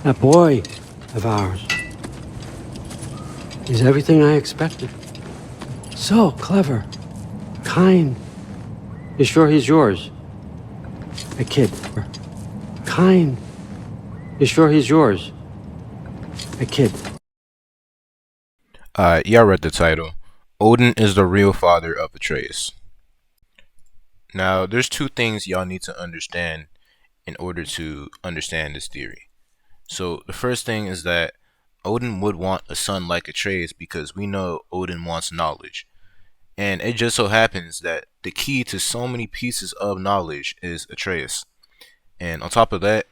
That boy of ours is everything I expected. So clever, kind. You sure he's yours? A kid. Kind. You sure he's yours? A kid. Y'all read the title. Odin is the real father of Atreus. Now, there's two things y'all need to understand in order to understand this theory. So, the first thing is that Odin would want a son like Atreus because we know Odin wants knowledge. And it just so happens that the key to so many pieces of knowledge is Atreus. And on top of that,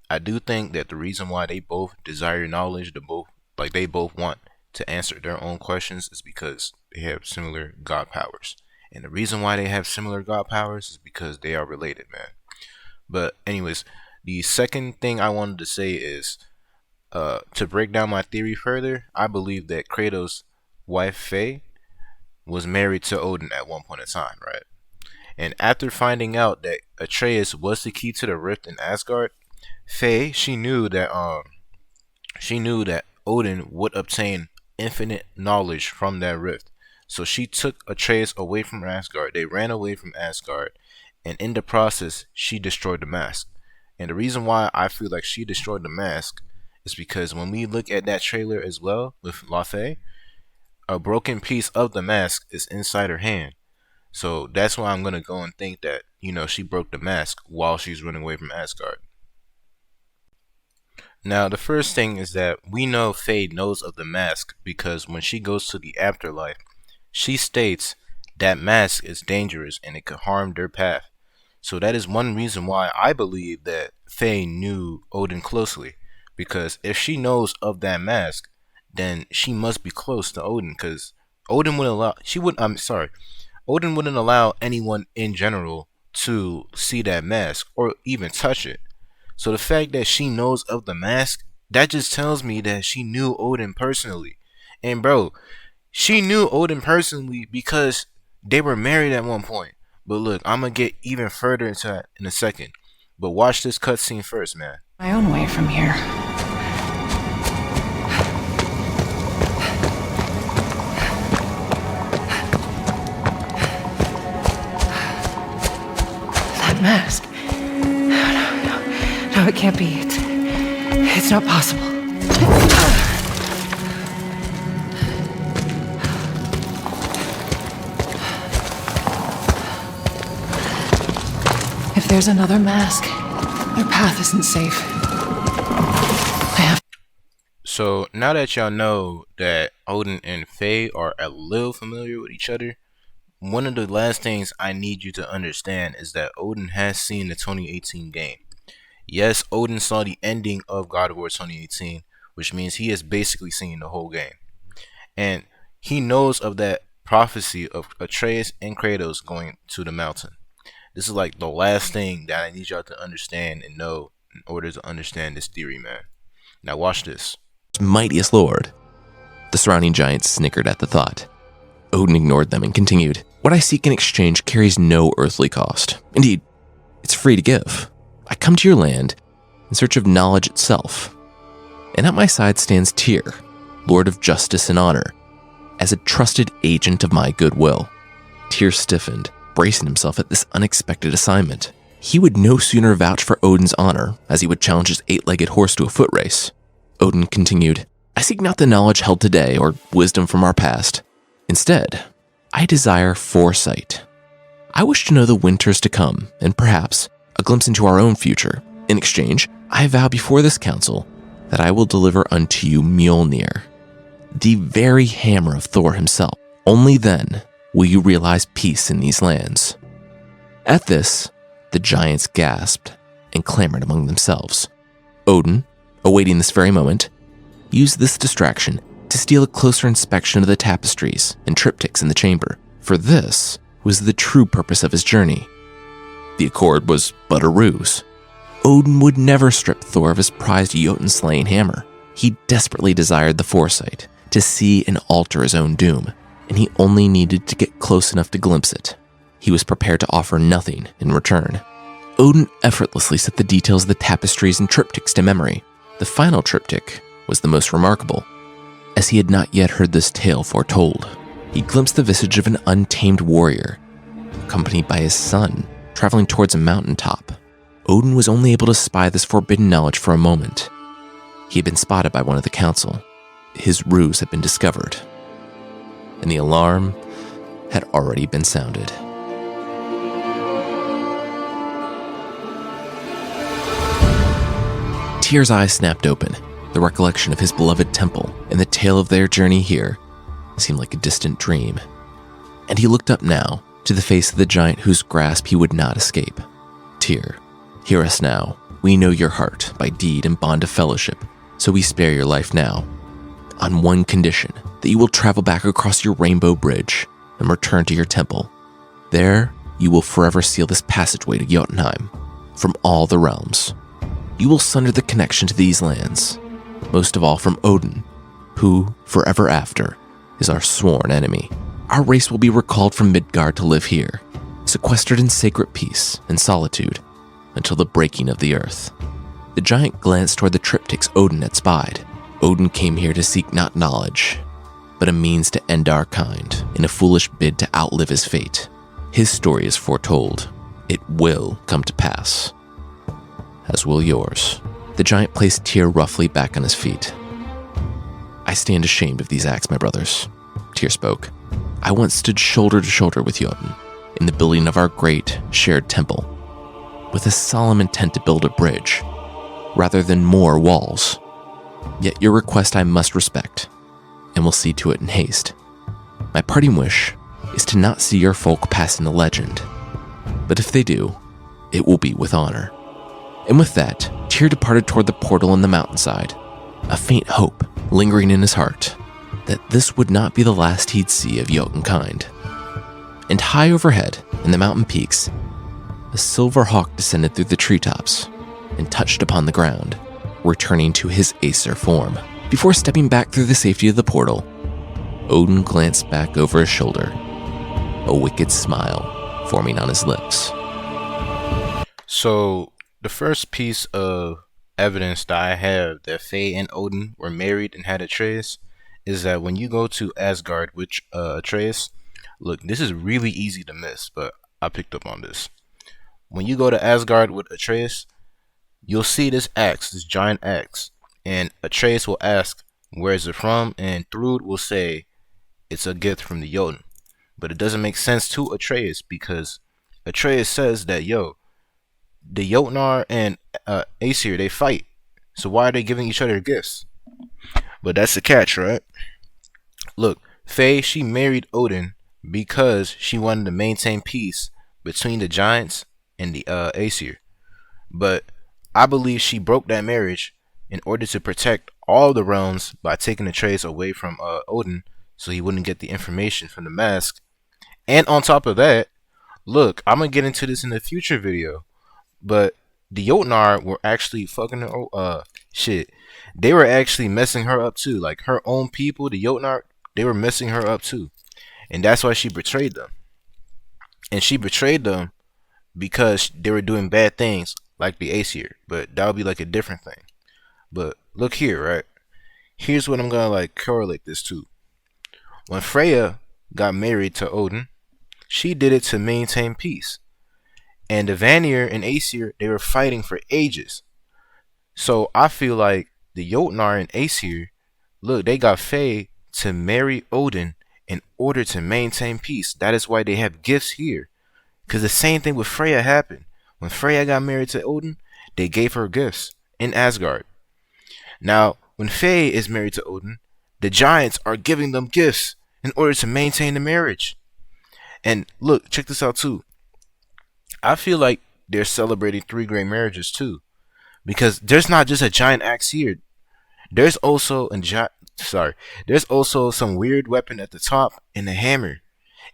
I do think that the reason why they both desire knowledge, they both want to answer their own questions, is because they have similar god powers. And the reason why they have similar god powers is because they are related, man. But anyways, the second thing I wanted to say is, to break down my theory further, I believe that Kratos' wife Faye was married to Odin at one point in time, right? And after finding out that Atreus was the key to the rift in Asgard, Faye, she knew that Odin would obtain infinite knowledge from that rift. So she took Atreus away from Asgard. They ran away from Asgard, and in the process, she destroyed the mask. And the reason why I feel like she destroyed the mask is because when we look at that trailer as well with LaFay, a broken piece of the mask is inside her hand. So that's why I'm gonna go and think that, she broke the mask while she's running away from Asgard. Now, the first thing is that we know Faye knows of the mask because when she goes to the afterlife, she states that mask is dangerous and it could harm their path. So that is one reason why I believe that Faye knew Odin closely, because if she knows of that mask, then she must be close to Odin, because Odin wouldn't allow anyone in general to see that mask or even touch it. So the fact that she knows of the mask, that just tells me that she knew Odin personally. And bro, she knew Odin personally because they were married at one point. But look, I'm gonna get even further into that in a second. But watch this cutscene first, man. My own way from here. That mask. No, it can't be. It's not possible. If there's another mask, their path isn't safe. So now that y'all know that Odin and Faye are a little familiar with each other, one of the last things I need you to understand is that Odin has seen the 2018 game. Yes, Odin saw the ending of God of War 2018, which means he has basically seen the whole game. And he knows of that prophecy of Atreus and Kratos going to the mountain. This is like the last thing that I need y'all to understand and know in order to understand this theory, man. Now watch this. Mightiest lord. The surrounding giants snickered at the thought. Odin ignored them and continued, "What I seek in exchange carries no earthly cost. Indeed, it's free to give. I come to your land in search of knowledge itself. And at my side stands Tyr, Lord of Justice and Honor, as a trusted agent of my goodwill." Tyr stiffened, bracing himself at this unexpected assignment. He would no sooner vouch for Odin's honor as he would challenge his 8-legged horse to a foot race. Odin continued, "I seek not the knowledge held today or wisdom from our past. Instead, I desire foresight. I wish to know the winters to come, and perhaps a glimpse into our own future. In exchange, I vow before this council that I will deliver unto you Mjolnir, the very hammer of Thor himself. Only then will you realize peace in these lands." At this, the giants gasped and clamored among themselves. Odin, awaiting this very moment, used this distraction to steal a closer inspection of the tapestries and triptychs in the chamber, for this was the true purpose of his journey. The accord was but a ruse. Odin would never strip Thor of his prized Jotun-slaying hammer. He desperately desired the foresight to see and alter his own doom, and he only needed to get close enough to glimpse it. He was prepared to offer nothing in return. Odin effortlessly set the details of the tapestries and triptychs to memory, The final triptych was the most remarkable, as he had not yet heard this tale foretold. He glimpsed the visage of an untamed warrior, accompanied by his son, traveling towards a mountaintop. Odin was only able to spy this forbidden knowledge for a moment. He had been spotted by one of the council. His ruse had been discovered, and the alarm had already been sounded. Tyr's eyes snapped open. The recollection of his beloved temple and the tale of their journey here seemed like a distant dream. And he looked up now to the face of the giant whose grasp he would not escape. Tyr, hear us now. We know your heart by deed and bond of fellowship, so we spare your life now, on one condition, that you will travel back across your rainbow bridge and return to your temple. There, you will forever seal this passageway to Jotunheim from all the realms. You will sunder the connection to these lands, most of all from Odin, who, forever after, is our sworn enemy. Our race will be recalled from Midgard to live here, sequestered in sacred peace and solitude, until the breaking of the earth. The giant glanced toward the triptychs Odin had spied. Odin came here to seek not knowledge, but a means to end our kind in a foolish bid to outlive his fate. His story is foretold. It will come to pass, as will yours. The giant placed Tyr roughly back on his feet. I stand ashamed of these acts, my brothers. Tyr spoke. I once stood shoulder to shoulder with Jotun in the building of our great shared temple, with a solemn intent to build a bridge, rather than more walls. Yet your request I must respect, and will see to it in haste. My parting wish is to not see your folk pass into legend, but if they do, it will be with honor. And with that, Tyr departed toward the portal in the mountainside, a faint hope lingering in his heart that this would not be the last he'd see of Jotunkind. And high overhead, in the mountain peaks, a silver hawk descended through the treetops and touched upon the ground, returning to his Aesir form. Before stepping back through the safety of the portal, Odin glanced back over his shoulder, a wicked smile forming on his lips. So, the first piece of evidence that I have that Faye and Odin were married and had Atreus is that when you go to Asgard with Atreus, look, this is really easy to miss, but I picked up on this. When you go to Asgard with Atreus, you'll see this axe, this giant axe, and Atreus will ask, where is it from? And Thrud will say, it's a gift from the Jotun. But it doesn't make sense to Atreus because Atreus says that, yo, the Jotnar and Aesir, they fight. So why are they giving each other gifts? But that's the catch, right? Look, Faye, she married Odin because she wanted to maintain peace between the giants and the Aesir. But I believe she broke that marriage in order to protect all the realms by taking Atreus away from Odin so he wouldn't get the information from the mask. And on top of that, look, I'm going to get into this in a future video, but the Jotnar were actually fucking her, shit. They were actually messing her up too. Like her own people, the Jotnar, they were messing her up too. And that's why she betrayed them. And she betrayed them because they were doing bad things like the Aesir. But that would be like a different thing. But look here, right? Here's what I'm gonna like correlate this to. When Freya got married to Odin, she did it to maintain peace. And the Vanir and Aesir, they were fighting for ages. So I feel like the Jotnar and Aesir, look, they got Faye to marry Odin in order to maintain peace. That is why they have gifts here. Because the same thing with Freya happened. When Freya got married to Odin, they gave her gifts in Asgard. Now, when Faye is married to Odin, the giants are giving them gifts in order to maintain the marriage. And look, check this out too. I feel like they're celebrating 3 great marriages too. Because there's not just a giant axe here. There's also there's also some weird weapon at the top and a hammer.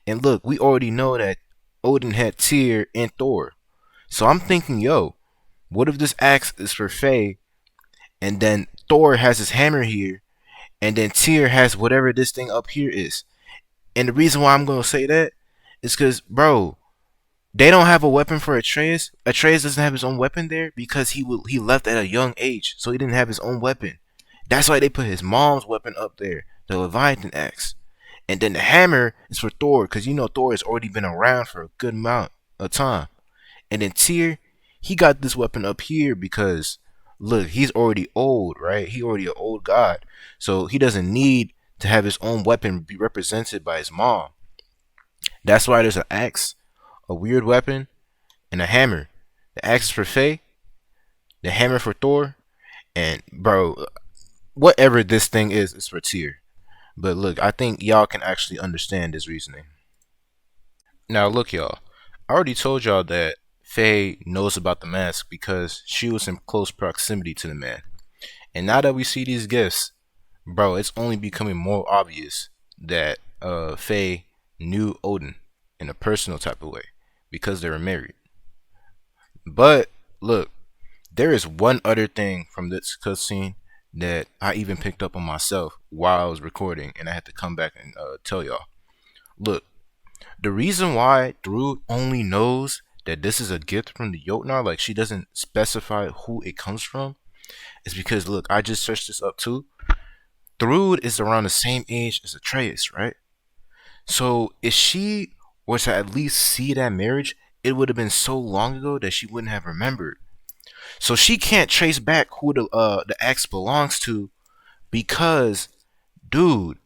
And look, we already know that Odin had Tyr and Thor. So I'm thinking, yo, what if this axe is for Faye, and then Thor has his hammer here, and then Tyr has whatever this thing up here is. And the reason why I'm going to say that is because, bro, They don't have a weapon for Atreus. Atreus doesn't have his own weapon there because he left at a young age, so he didn't have his own weapon. That's why they put his mom's weapon up there, the Leviathan axe. And then the hammer is for Thor, because you know Thor has already been around for a good amount of time. And then Tyr, he got this weapon up here because, look, he's already old, right? He already an old god. So he doesn't need to have his own weapon be represented by his mom. That's why there's an axe, a weird weapon, and a hammer. The axe is for Faye, the hammer for Thor, and bro, whatever this thing is for Tyr. But look, I think y'all can actually understand this reasoning. Now look, y'all, I already told y'all that Faye knows about the mask because she was in close proximity to the man. And now that we see these gifts, bro, it's only becoming more obvious that Faye knew Odin in a personal type of way because they were married. But look, there is one other thing from this cutscene that I even picked up on myself while I was recording, and I had to come back and tell y'all. Look, the reason why Thrud only knows that this is a gift from the Jotnar, like she doesn't specify who it comes from, is because, look, I just searched this up too. Thrud is around the same age as Atreus, right? So if she were to at least see that marriage, it would have been so long ago that she wouldn't have remembered. So she can't trace back who the axe belongs to because, dude,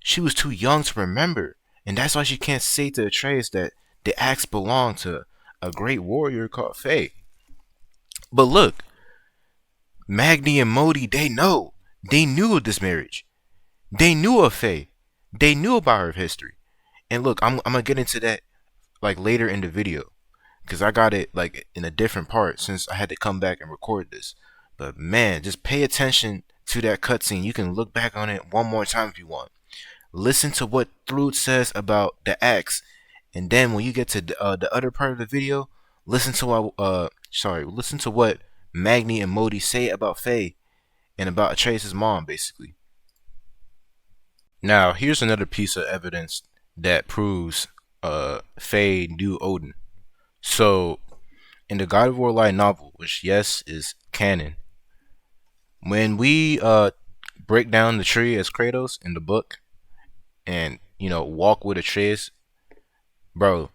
she was too young to remember. And that's why she can't say to Atreus that the axe belonged to a great warrior called Faye. But look, Magni and Modi, they know. They knew of this marriage. They knew of Faye. They knew about her history. And look, I'm gonna get into that like later in the video, because I got it like in a different part since I had to come back and record this. But man, just pay attention to that cutscene. You can look back on it one more time if you want. Listen to what Thrud says about the axe, and then when you get to the other part of the video, listen to what Magni and Modi say about Faye and about Atreus' mom, basically. Now, here's another piece of evidence that proves Faye knew Odin. So, in the God of War light novel, which yes is canon, when we break down the tree as Kratos in the book, and walk with Atreus, bro,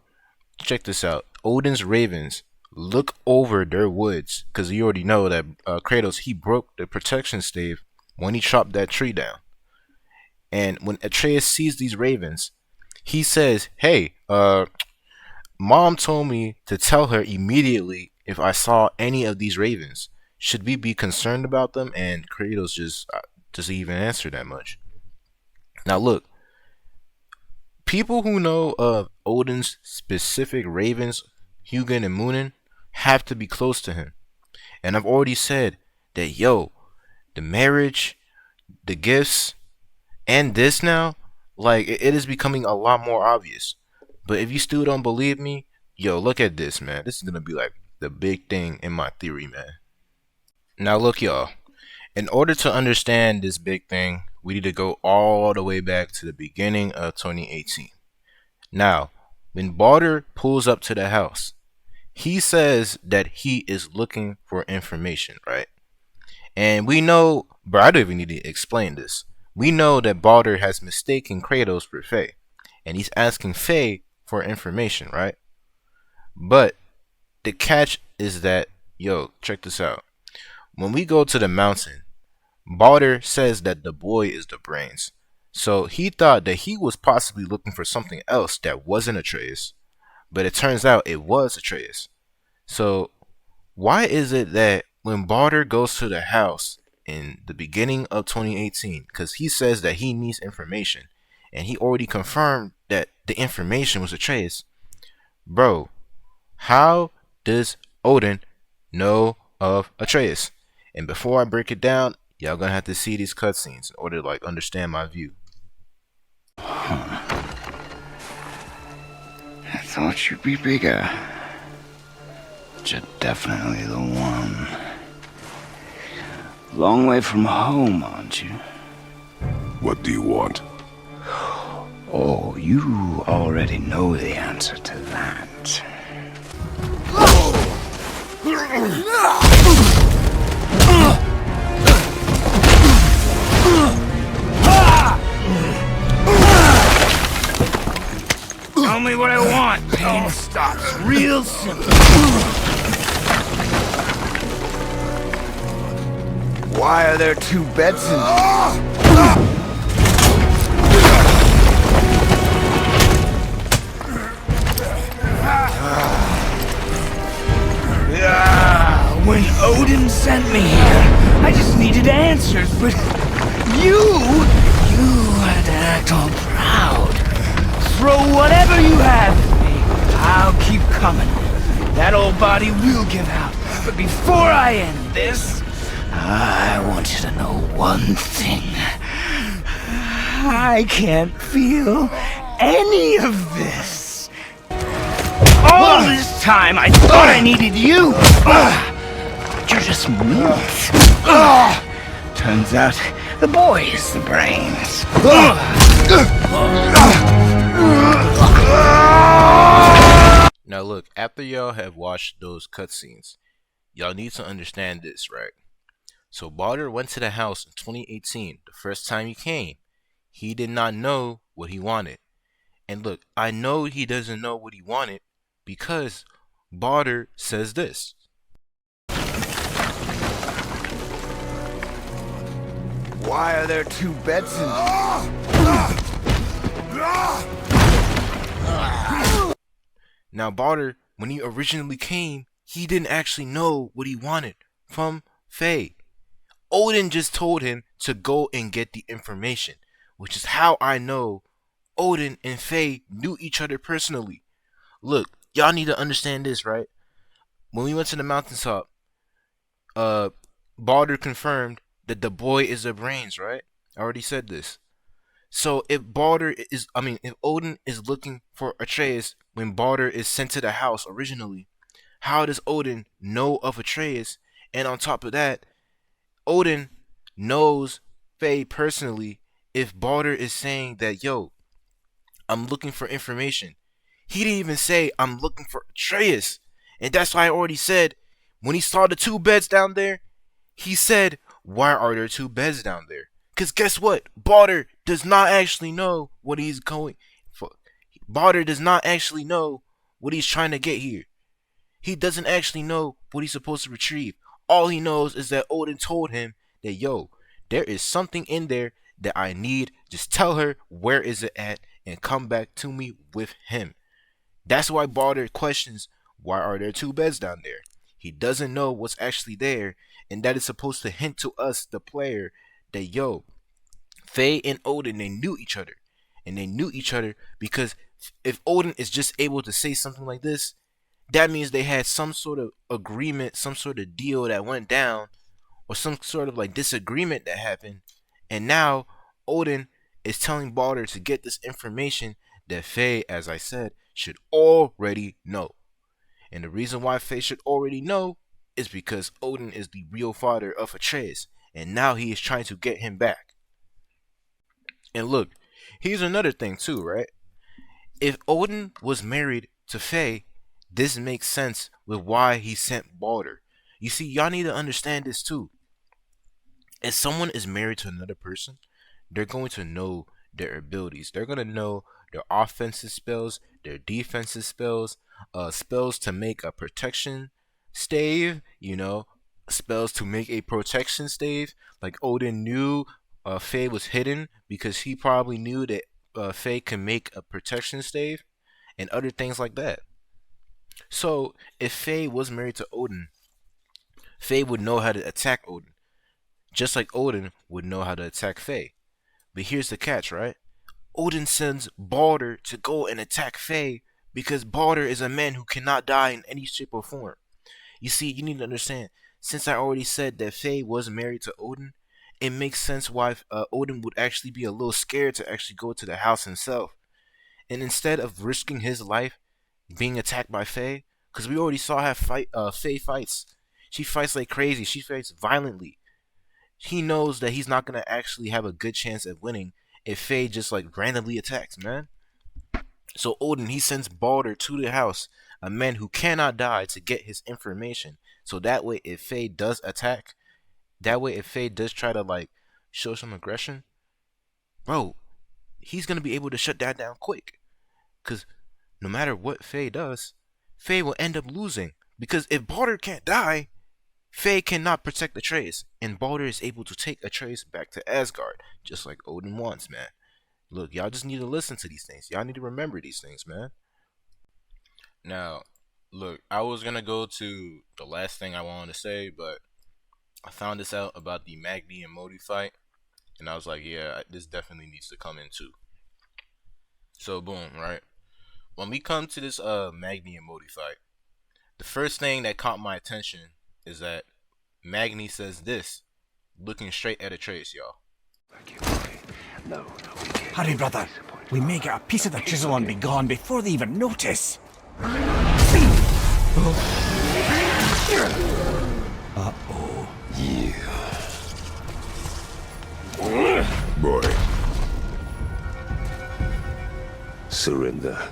check this out. Odin's ravens look over their woods because you already know that Kratos, he broke the protection stave when he chopped that tree down. And when Atreus sees these ravens, he says, "Hey, Mom told me to tell her immediately if I saw any of these ravens. Should we be concerned about them?" And Kratos just doesn't even answer that much. Now look, people who know of Odin's specific ravens, Hugin and Munin, have to be close to him. And I've already said that, the marriage, the gifts, and this now, like, it is becoming a lot more obvious. But if you still don't believe me, look at this, man. This is going to be like the big thing in my theory, man. Now look, y'all. In order to understand this big thing, we need to go all the way back to the beginning of 2018. Now, when Baldur pulls up to the house, he says that he is looking for information, right? And we know, but I don't even need to explain this. We know that Baldur has mistaken Kratos for Faye, and he's asking Faye for information, right? But the catch is that, check this out. When we go to the mountain, Baldur says that the boy is the brains. So he thought that he was possibly looking for something else that wasn't Atreus, but it turns out it was Atreus. So why is it that when Baldur goes to the house in the beginning of 2018, because he says that he needs information, and he already confirmed that the information was Atreus, bro, how does Odin know of Atreus? And before I break it down, y'all gonna have to see these cutscenes in order to understand my view. I thought you'd be bigger. But you're definitely the one. Long way from home, aren't you? What do you want? Oh, you already know the answer to that. Tell me what I want. Pain stops real simple. Why are there two beds in When Odin sent me here, I just needed answers, but you had to act all proud. Throw whatever you have at me. I'll keep coming. That old body will give out. But before I end this, I want you to know one thing. I can't feel any of this. All this time, I thought I needed you. But you're just meat. Turns out, the boy is the brains. Now look, after y'all have watched those cutscenes, y'all need to understand this, right? So Baldur went to the house in 2018, the first time he came. He did not know what he wanted. And look, I know he doesn't know what he wanted because Baldur says this. Why are there two beds in Now Baldur, when he originally came, he didn't actually know what he wanted from Faye. Odin just told him to go and get the information, which is how I know Odin and Faye knew each other personally. Look, y'all need to understand this, right? When we went to the mountaintop, Baldur confirmed that the boy is the brains, right? I already said this. So if Odin is looking for Atreus when Baldur is sent to the house originally, how does Odin know of Atreus? And on top of that, Odin knows Faye personally. If Baldur is saying that, yo, I'm looking for information, he didn't even say I'm looking for Atreus. And that's why I already said, when he saw the two beds down there, he said, why are there two beds down there? Because guess what? Baldur does not actually know what he's going for. Baldur does not actually know what he's trying to get here. He doesn't actually know what he's supposed to retrieve. All he knows is that Odin told him that, yo, there is something in there that I need. Just tell her where is it at and come back to me with him. That's why Baldur questions, why are there two beds down there? He doesn't know what's actually there, and that is supposed to hint to us, the player, that, yo, Faye and Odin, they knew each other. And they knew each other because if Odin is just able to say something like this, that means they had some sort of agreement, some sort of deal that went down, or some sort of like disagreement that happened. And now Odin is telling Baldur to get this information that Faye, as I said, should already know. And the reason why Faye should already know is because Odin is the real father of Atreus, and now he is trying to get him back. And look, here's another thing too, right? If Odin was married to Faye, this makes sense with why he sent Baldur. You see, y'all need to understand this too. If someone is married to another person, they're going to know their abilities. They're going to know their offensive spells, their defensive spells, spells to make a protection stave, spells to make a protection stave. Like Odin knew Faye was hidden because he probably knew that Faye can make a protection stave and other things like that. So if Faye was married to Odin, Faye would know how to attack Odin, just like Odin would know how to attack Faye. But here's the catch, right? Odin sends Baldur to go and attack Faye because Baldur is a man who cannot die in any shape or form. You see, you need to understand, since I already said that Faye was married to Odin, it makes sense why Odin would actually be a little scared to actually go to the house himself. And instead of risking his life being attacked by Faye, because we already saw how Faye fights. She fights like crazy. She fights violently. He knows that he's not going to actually have a good chance at winning if Faye just like randomly attacks, man. So Odin, he sends Baldur to the house a man who cannot die to get his information. So that way, if Faye does attack, that way if Faye does try to like show some aggression, bro, he's gonna be able to shut that down quick. Cause no matter what Faye does, Faye will end up losing. Because if Baldur can't die, Faye cannot protect Atreus, and Baldur is able to take Atreus back to Asgard, just like Odin wants, man. Look, y'all just need to listen to these things. Y'all need to remember these things, man. Now, look, I was gonna go to the last thing I wanted to say, but I found this out about the Magni and Modi fight, and I was like, yeah, this definitely needs to come in too. So boom, right? When we come to this Magni and Modi fight, the first thing that caught my attention is that Magni says this, looking straight at Atreus, y'all. Hurry, brother. We may get a piece of the chisel and be gone before they even notice. Uh-oh. Boy. Surrender.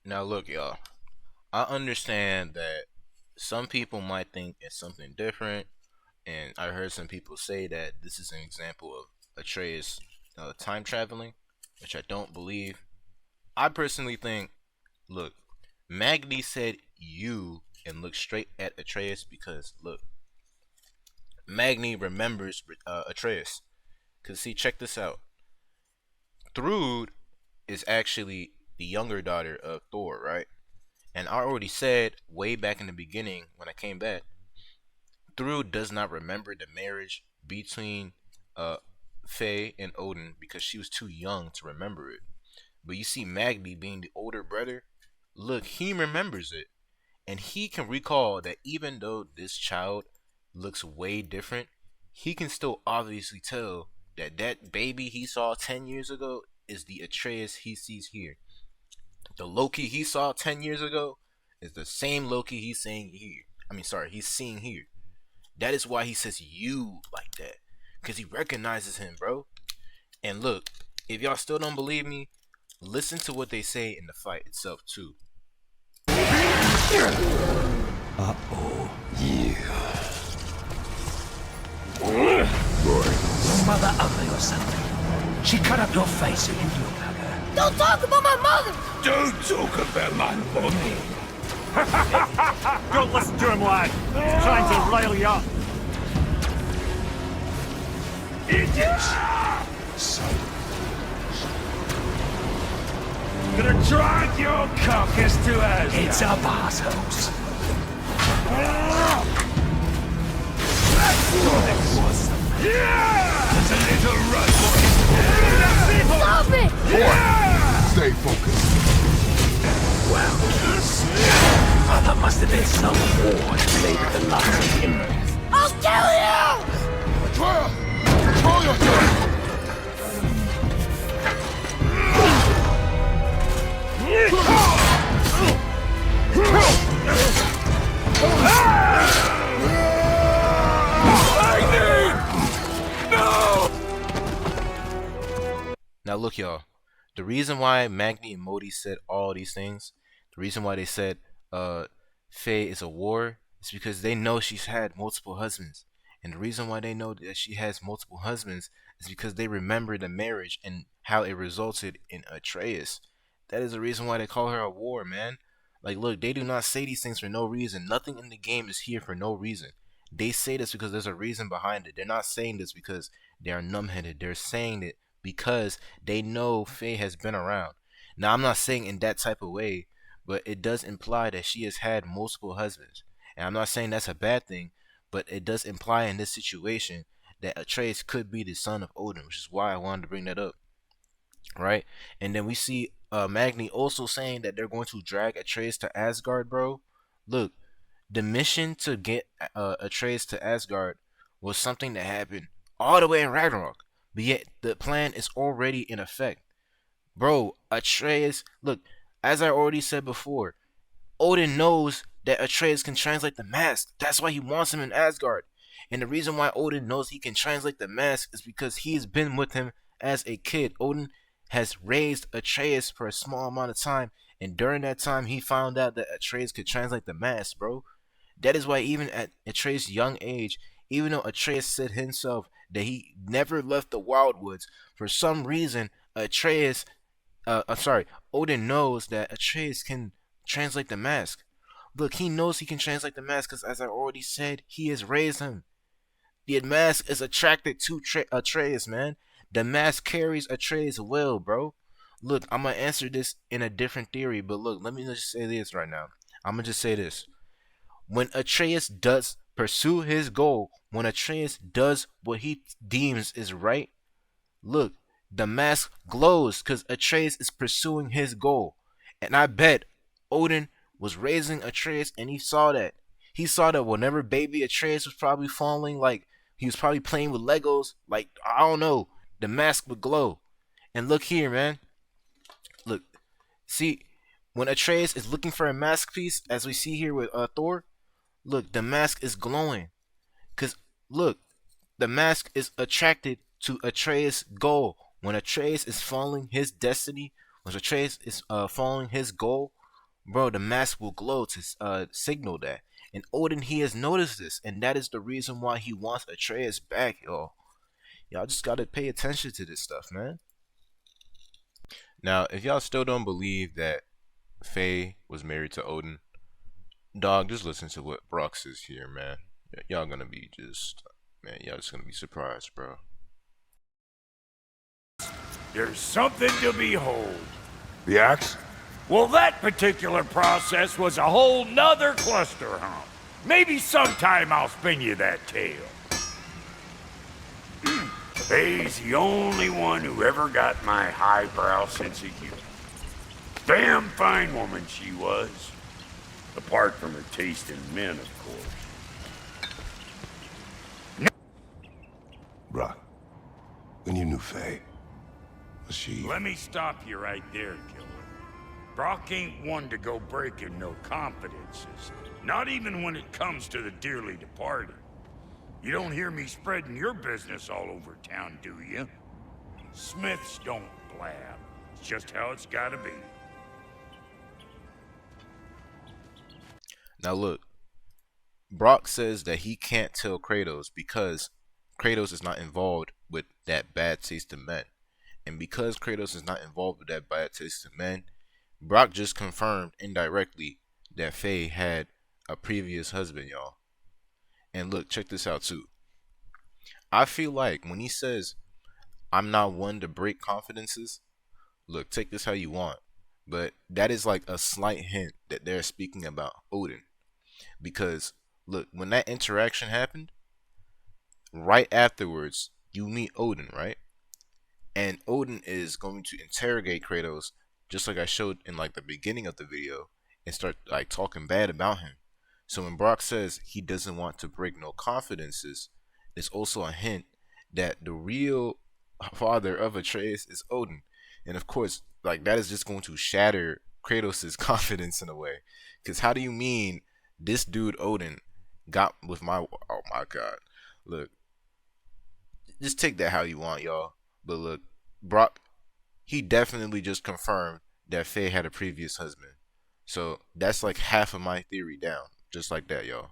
Now look, y'all. I understand that some people might think it's something different, and I heard some people say that this is an example of Atreus time traveling, which I don't believe. I personally think, look, Magni said you and looked straight at Atreus because, look, Magni remembers Atreus. Because, see, check this out. Thrud is actually the younger daughter of Thor, right? And I already said way back in the beginning when I came back, Thrud does not remember the marriage between Faye and Odin because she was too young to remember it. But you see Magni being the older brother, look, he remembers it. And he can recall that even though this child looks way different, he can still obviously tell that that baby he saw 10 years ago is the Atreus he sees here. The Loki he saw 10 years ago is the same Loki he's seeing here. He's seeing here. That is why he says you like that. Because he recognizes him, bro. And look, if y'all still don't believe me, listen to what they say in the fight itself, too. Uh-oh. Boy. Mother ugly or something. She cut up your face and you look like her. Don't talk about my mother! Don't talk about my mommy. Don't listen to him, lad. He's trying to rile you up. Idiots! Gonna drag your carcass to us. It's up, assholes. There's a little run, boy. Stop it! Stay focused. Well, that must have been some war that played with the lives of him. I'll kill you! Atreus! Control yourself! Now look, y'all. The reason why Magni and Modi said all these things, the reason why they said Faye is a war, is because they know she's had multiple husbands. And the reason why they know that she has multiple husbands is because they remember the marriage and how it resulted in Atreus. That is the reason why they call her a war, man. Like, look, they do not say these things for no reason. Nothing in the game is here for no reason. They say this because there's a reason behind it. They're not saying this because they are numbheaded. They're saying it because they know Faye has been around. Now, I'm not saying in that type of way, but it does imply that she has had multiple husbands. And I'm not saying that's a bad thing, but it does imply in this situation that Atreus could be the son of Odin, which is why I wanted to bring that up. Right? And then we see Magni also saying that they're going to drag Atreus to Asgard, bro. Look, the mission to get Atreus to Asgard was something that happened all the way in Ragnarok, but yet the plan is already in effect. Bro, Atreus, look, as I already said before, Odin knows that Atreus can translate the mask. That's why he wants him in Asgard. And the reason why Odin knows he can translate the mask is because he's been with him as a kid. Odin has raised Atreus for a small amount of time, And during that time, he found out that Atreus could translate the mask, bro. That is why even at Atreus' young age, even though Atreus said himself that he never left the wildwoods, for some reason, Odin knows that Atreus can translate the mask. Look, he knows he can translate the mask because, as I already said, he has raised him. The mask is attracted to Atreus, man. The mask carries Atreus' will, bro. Look, I'm gonna answer this in a different theory, but look, let me just say this right now. I'm gonna just say this. When Atreus does pursue his goal, when Atreus does what he deems is right, look, the mask glows because Atreus is pursuing his goal. And I bet Odin was raising Atreus and he saw that. He saw that whenever baby Atreus was probably falling, like he was probably playing with Legos, like I don't know, the mask would glow. And look here, man. Look, see, when Atreus is looking for a mask piece, as we see here with Thor, look, the mask is glowing. Because, look, the mask is attracted to Atreus' goal. When Atreus is following his destiny, when Atreus is following his goal, bro, the mask will glow to signal that. And Odin, he has noticed this, and that is the reason why he wants Atreus back, y'all. Y'all just gotta pay attention to this stuff, man. Now, if y'all still don't believe that Faye was married to Odin, dog, just listen to what Brock says here, man. Y'all gonna be just, man, y'all just gonna be surprised, bro. There's something to behold. The axe? Well, that particular process was a whole nother cluster hump. Maybe sometime I'll spin you that tale. Faye's the only one who ever got my highbrow sense of humor. Damn fine woman she was. Apart from her taste in men, of course. Brock, when you knew Faye, was she... Let me stop you right there, killer. Brock ain't one to go breaking no confidences. Not even when it comes to the dearly departed. You don't hear me spreading your business all over town, do you? Smiths don't blab. It's just how it's gotta be. Now look, Brock says that he can't tell Kratos because Kratos is not involved with that bad taste in men. And because Kratos is not involved with that bad taste in men, Brock just confirmed indirectly that Faye had a previous husband, y'all. And look, check this out too. I feel like when he says, I'm not one to break confidences, look, take this how you want. But that is like a slight hint that they're speaking about Odin. Because, look, when that interaction happened, right afterwards, you meet Odin, right? And Odin is going to interrogate Kratos, just like I showed in like the beginning of the video, and start like talking bad about him. So when Brock says he doesn't want to break no confidences, it's also a hint that the real father of Atreus is Odin. And of course, like that is just going to shatter Kratos' confidence in a way. Because how do you mean this dude Odin got with my, oh my god. Look, just take that how you want, y'all. But look, Brock, he definitely just confirmed that Faye had a previous husband. So that's like half of my theory down. Just like that, y'all.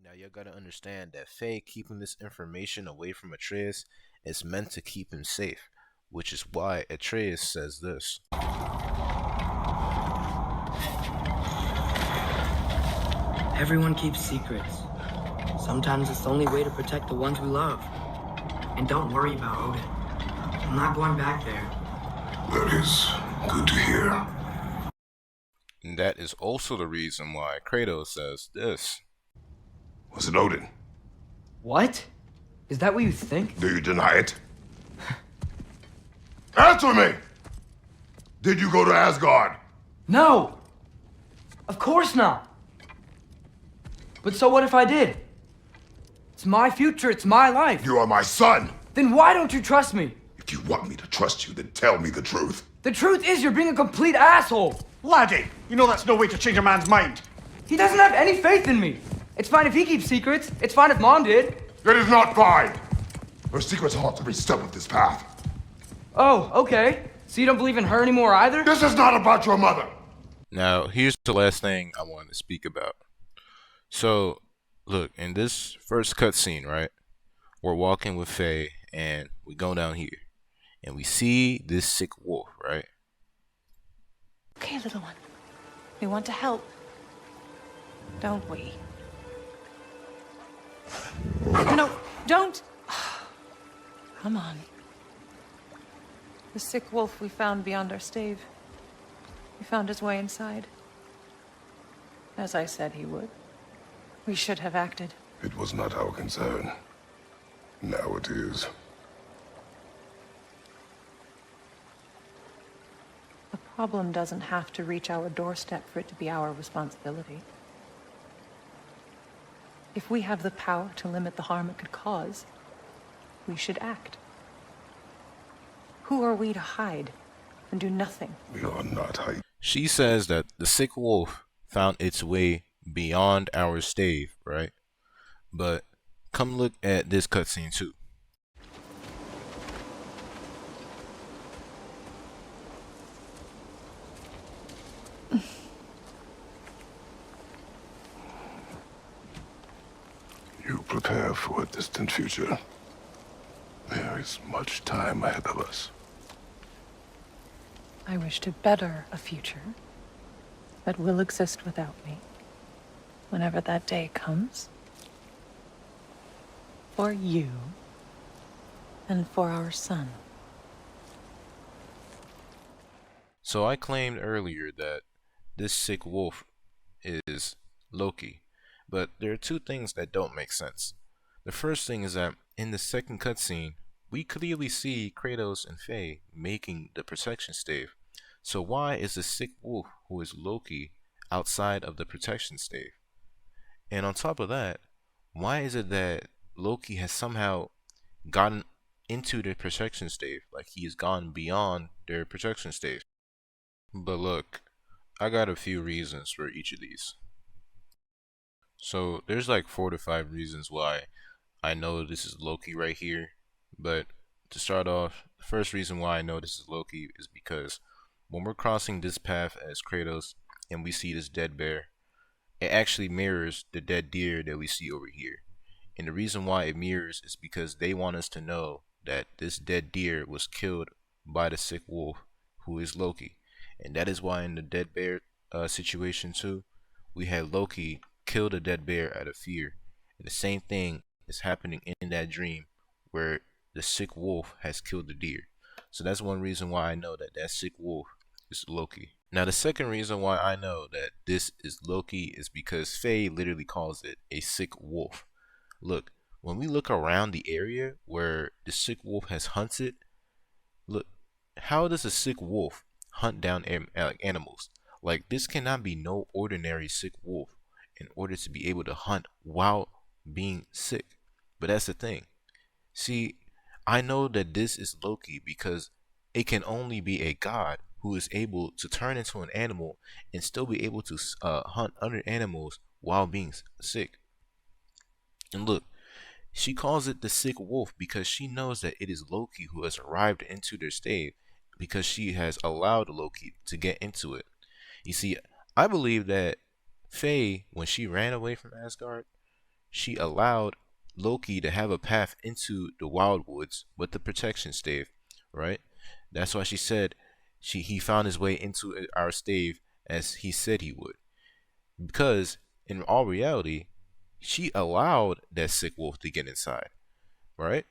Now y'all gotta understand that Faye keeping this information away from Atreus is meant to keep him safe, which is why Atreus says this. Everyone keeps secrets. Sometimes it's the only way to protect the ones we love. And don't worry about Odin. I'm not going back there. That is good to hear. And that is also the reason why Kratos says this. Was it Odin? What? Is that what you think? Do you deny it? Answer me! Did you go to Asgard? No! Of course not! But so what if I did? It's my future, it's my life. You are my son! Then why don't you trust me? If you want me to trust you, then tell me the truth. The truth is you're being a complete asshole! Laddie, you know that's no way to change a man's mind. He doesn't have any faith in me. It's fine if he keeps secrets. It's fine if Mom did. It is not fine! Her secrets haunt every step of this path. Oh, okay. So you don't believe in her anymore either? This is not about your mother. Now, here's the last thing I wanted to speak about. So, look, in this first cutscene, right, we're walking with Faye, and we go down here, and we see this sick wolf, right? Okay, little one. We want to help. Don't we? No, don't! Come on. The sick wolf we found beyond our stave. He found his way inside. As I said he would. We should have acted. It was not our concern. Now it is. The problem doesn't have to reach our doorstep for it to be our responsibility. If we have the power to limit the harm it could cause, we should act. Who are we to hide and do nothing? We are not hiding. She says that the sick wolf found its way beyond our stave, right? But come look at this cutscene too. You prepare for a distant future. There is much time ahead of us. I wish to better a future that will exist without me, whenever that day comes. For you and for our son. So I claimed earlier that this sick wolf is Loki, but there are two things that don't make sense. The first thing is that in the second cutscene, we clearly see Kratos and Faye making the protection stave. So why is the sick wolf who is Loki outside of the protection stave? And on top of that, why is it that Loki has somehow gotten into the protection stave, like he has gone beyond their protection stave? But look, I got a few reasons for each of these. So there's like 4 to 5 reasons why I know this is Loki right here. But to start off, the first reason why I know this is Loki is because when we're crossing this path as Kratos and we see this dead bear, it actually mirrors the dead deer that we see over here. And the reason why it mirrors is because they want us to know that this dead deer was killed by the sick wolf, who is Loki. And that is why in the dead bear situation too, we had Loki kill the dead bear out of fear. And the same thing is happening in that dream where the sick wolf has killed the deer. So that's one reason why I know that that sick wolf is Loki. Now the second reason why I know that this is Loki is because Faye literally calls it a sick wolf. Look, when we look around the area where the sick wolf has hunted, look, how does a sick wolf hunt down animals? Like, this cannot be no ordinary sick wolf in order to be able to hunt while being sick. But that's the thing. See, I know that this is Loki because it can only be a god who is able to turn into an animal and still be able to hunt other animals while being sick. And look, she calls it the sick wolf because she knows that it is Loki who has arrived into their stave because she has allowed Loki to get into it. You see, I believe that Faye, when she ran away from Asgard, she allowed Loki to have a path into the wildwoods with the protection stave, right? That's why she said he found his way into our stave as he said he would. Because in all reality, she allowed that sick wolf to get inside, right?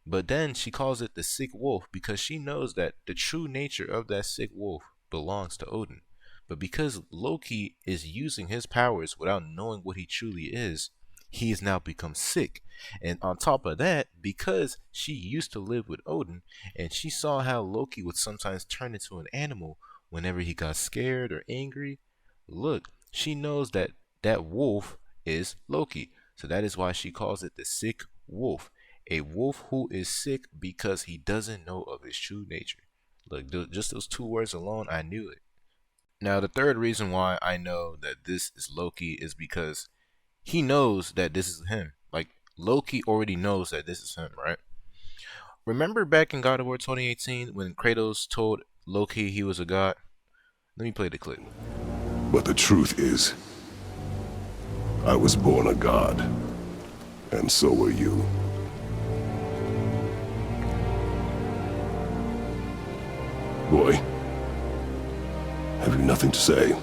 But then she calls it the sick wolf because she knows that the true nature of that sick wolf belongs to Odin. But because Loki is using his powers without knowing what he truly is, he has now become sick. And on top of that, because she used to live with Odin and she saw how Loki would sometimes turn into an animal whenever he got scared or angry, look, she knows that that wolf is Loki. So that is why she calls it the sick wolf. A wolf who is sick because he doesn't know of his true nature. Look, just those 2 words alone, I knew it. Now, the third reason why I know that this is Loki is because he knows that this is him. Like, Loki already knows that this is him, right? Remember back in God of War 2018 when Kratos told low-key he was a god? Let me play the clip. But the truth is, I was born a god, and so were you. Boy, have you nothing to say?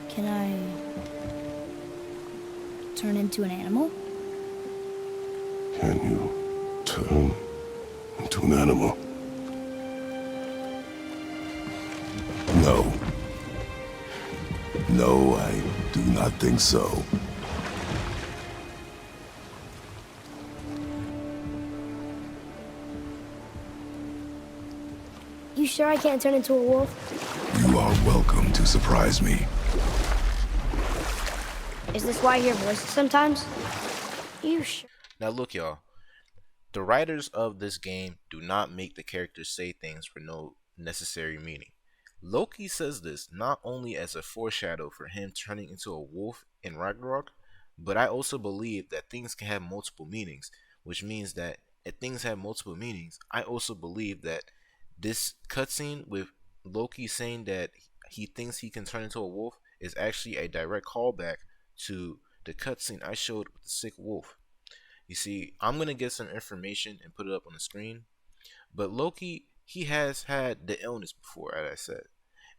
Can I turn into an animal? Can you turn into an animal? No. No, I do not think so. You sure I can't turn into a wolf? You are welcome to surprise me. Is this why I hear voices sometimes? You sure? Now look, y'all. The writers of this game do not make the characters say things for no necessary meaning. Loki says this not only as a foreshadow for him turning into a wolf in Ragnarok, but I also believe that things can have multiple meanings, which means that if things have multiple meanings, I also believe that this cutscene with Loki saying that he thinks he can turn into a wolf is actually a direct callback to the cutscene I showed with the sick wolf. You see, I'm going to get some information and put it up on the screen, but Loki, he has had the illness before, as I said.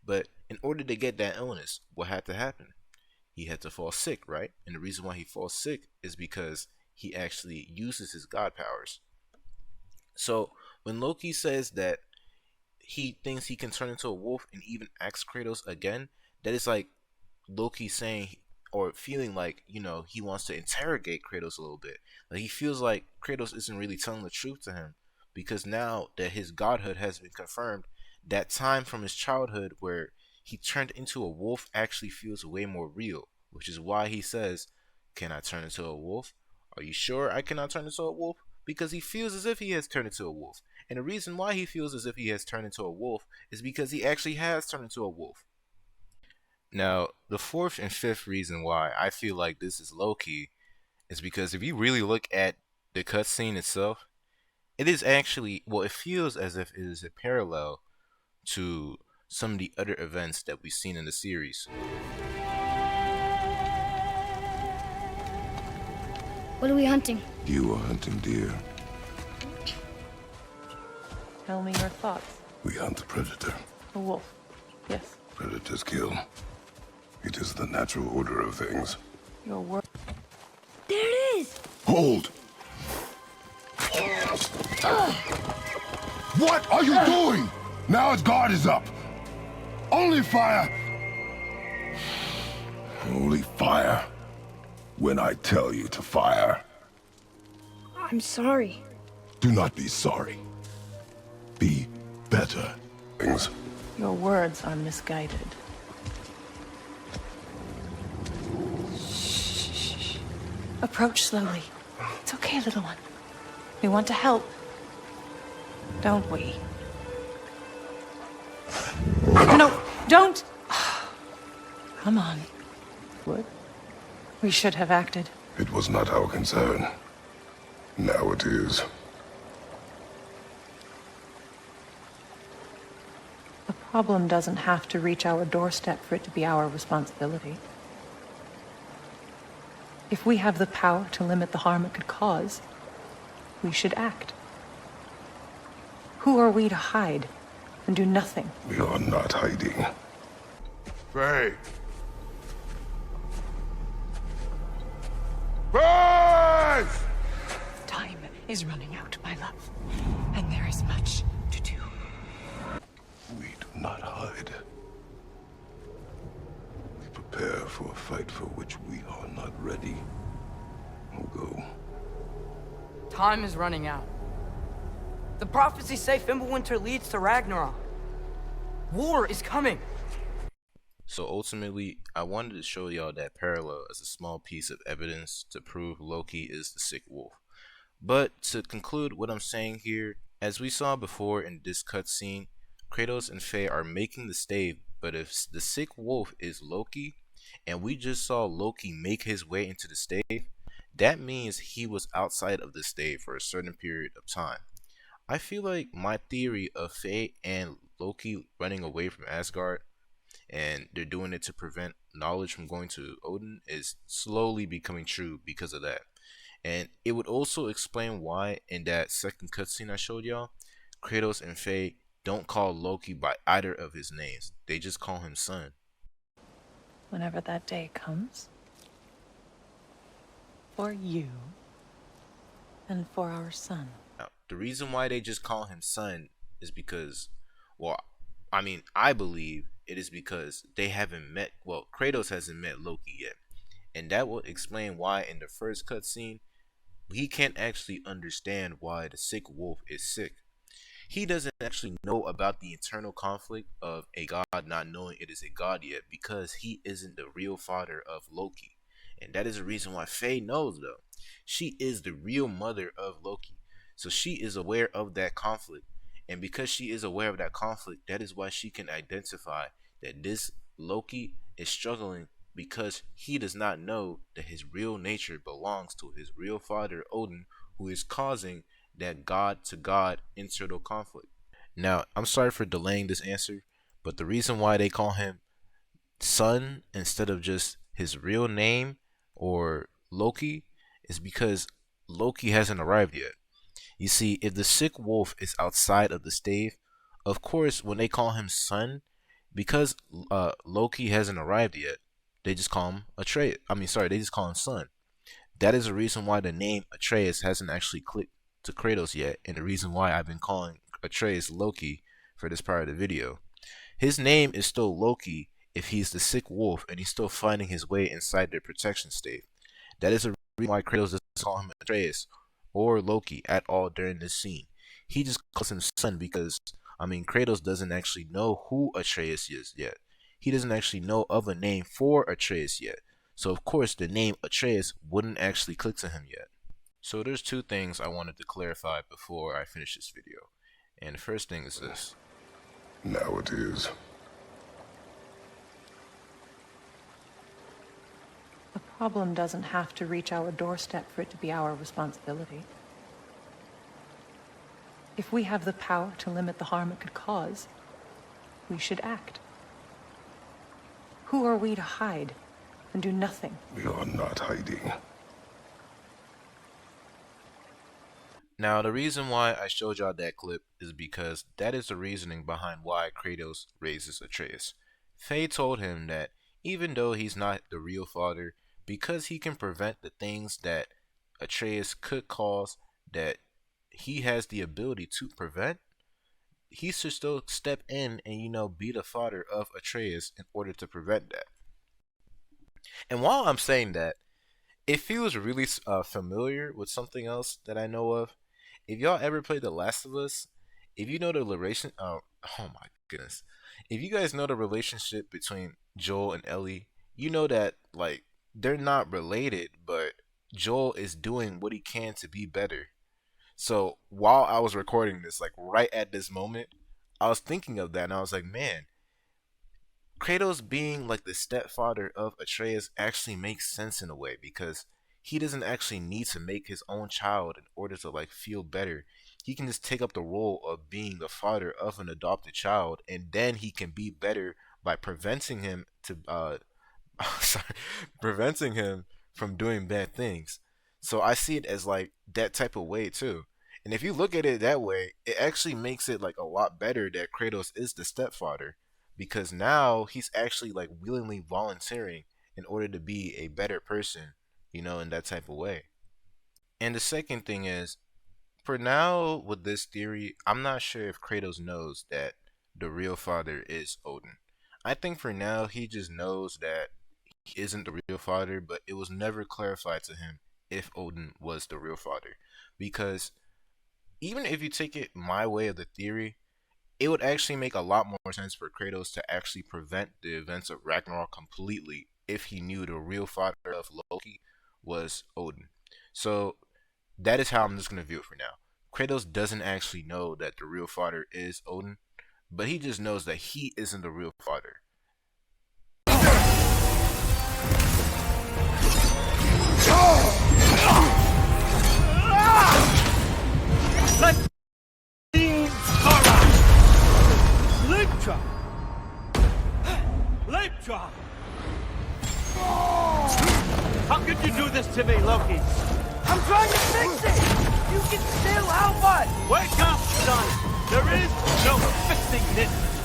But in order to get that illness, what had to happen? He had to fall sick, right? And the reason why he falls sick is because he actually uses his god powers. So when Loki says that he thinks he can turn into a wolf and even asks Kratos again, that is like Loki saying or feeling like, you know, he wants to interrogate Kratos a little bit. Like he feels like Kratos isn't really telling the truth to him, because now that his godhood has been confirmed, that time from his childhood where he turned into a wolf actually feels way more real, which is why he says, "Can I turn into a wolf? Are you sure I cannot turn into a wolf?" Because he feels as if he has turned into a wolf. And the reason why he feels as if he has turned into a wolf is because he actually has turned into a wolf. Now, the fourth and fifth reason why I feel like this is low-key is because if you really look at the cutscene itself, it is actually, well, it feels as if it is a parallel to some of the other events that we've seen in the series. What are we hunting? You are hunting deer. Tell me your thoughts. We hunt the predator. A wolf. Yes. Predators kill. It is the natural order of things. Your word. There it is! Hold! What are you doing? Now its guard is up. Only fire. Only fire. When I tell you to fire. I'm sorry. Do not be sorry. Be better. Things. Your words are misguided. Shh. Approach slowly. It's okay, little one. We want to help. Don't we? No, don't! Come on. What? We should have acted. It was not our concern. Now it is. The problem doesn't have to reach our doorstep for it to be our responsibility. If we have the power to limit the harm it could cause, we should act. Who are we to hide and do nothing? We are not hiding. Faye! Faye! Time is running out, my love, and there is much to do. We do not hide. We prepare for a fight for which we are not ready. We'll go. Time is running out. The prophecies say Fimbulwinter leads to Ragnarok. War is coming. So ultimately, I wanted to show y'all that parallel as a small piece of evidence to prove Loki is the sick wolf. But to conclude what I'm saying here, as we saw before in this cutscene, Kratos and Faye are making the stave, but if the sick wolf is Loki, and we just saw Loki make his way into the stave, that means he was outside of the state for a certain period of time. I feel like my theory of Faye and Loki running away from Asgard, and they're doing it to prevent knowledge from going to Odin, is slowly becoming true because of that. And it would also explain why in that second cutscene I showed y'all, Kratos and Faye don't call Loki by either of his names. They just call him son. Whenever that day comes, for you and for our son. Now, the reason why they just call him son is because, well, I mean, I believe it is because they haven't met, well, Kratos hasn't met Loki yet. And that will explain why in the first cutscene, he can't actually understand why the sick wolf is sick. He doesn't actually know about the internal conflict of a god not knowing it is a god yet, because he isn't the real father of Loki. And that is the reason why Faye knows, though. She is the real mother of Loki. So she is aware of that conflict. And because she is aware of that conflict, that is why she can identify that this Loki is struggling, because he does not know that his real nature belongs to his real father, Odin, who is causing that god to god internal conflict. Now, I'm sorry for delaying this answer, but the reason why they call him son instead of just his real name or Loki is because Loki hasn't arrived yet. You see, if the sick wolf is outside of the stave, of course, when they call him son, because Loki hasn't arrived yet, they just call him Atreus. They just call him son. That is the reason why the name Atreus hasn't actually clicked to Kratos yet, and the reason why I've been calling Atreus Loki for this part of the video. His name is still Loki if he's the sick wolf and he's still finding his way inside their protection state. That is the reason why Kratos doesn't call him Atreus or Loki at all during this scene. He just calls him son because, Kratos doesn't actually know who Atreus is yet. He doesn't actually know of a name for Atreus yet. So of course the name Atreus wouldn't actually click to him yet. So there's two things I wanted to clarify before I finish this video. And the first thing is this. Now it is. The problem doesn't have to reach our doorstep for it to be our responsibility. If we have the power to limit the harm it could cause, we should act. Who are we to hide and do nothing? We are not hiding. Now, the reason why I showed y'all that clip is because that is the reasoning behind why Kratos raises Atreus. Faye told him that even though he's not the real father, because he can prevent the things that Atreus could cause, that he has the ability to prevent, he should still step in and, be the father of Atreus in order to prevent that. And while I'm saying that, it feels really familiar with something else that I know of. If y'all ever played The Last of Us, if you know the relation, oh my goodness, if you guys know the relationship between Joel and Ellie, you know that they're not related, but Joel is doing what he can to be better. So while I was recording this, right at this moment, I was thinking of that, and I was like, man, Kratos being the stepfather of Atreus actually makes sense in a way, because he doesn't actually need to make his own child in order to feel better. He can just take up the role of being the father of an adopted child, and then he can be better by preventing him preventing him from doing bad things. So I see it as that type of way too. And if you look at it that way, it actually makes it a lot better that Kratos is the stepfather, because now he's actually willingly volunteering in order to be a better person, in that type of way. And the second thing is, for now with this theory, I'm not sure if Kratos knows that the real father is Odin. I think for now he just knows that he isn't the real father, but it was never clarified to him if Odin was the real father. Because even if you take it my way of the theory, it would actually make a lot more sense for Kratos to actually prevent the events of Ragnarok completely if he knew the real father of Loki was Odin. So that is how I'm just going to view it for now. Kratos doesn't actually know that the real father is Odin, but he just knows that he isn't the real father. make you do this to me, Loki? I'm trying to fix it! You can still help us! Wake up, son! There is no fixing this!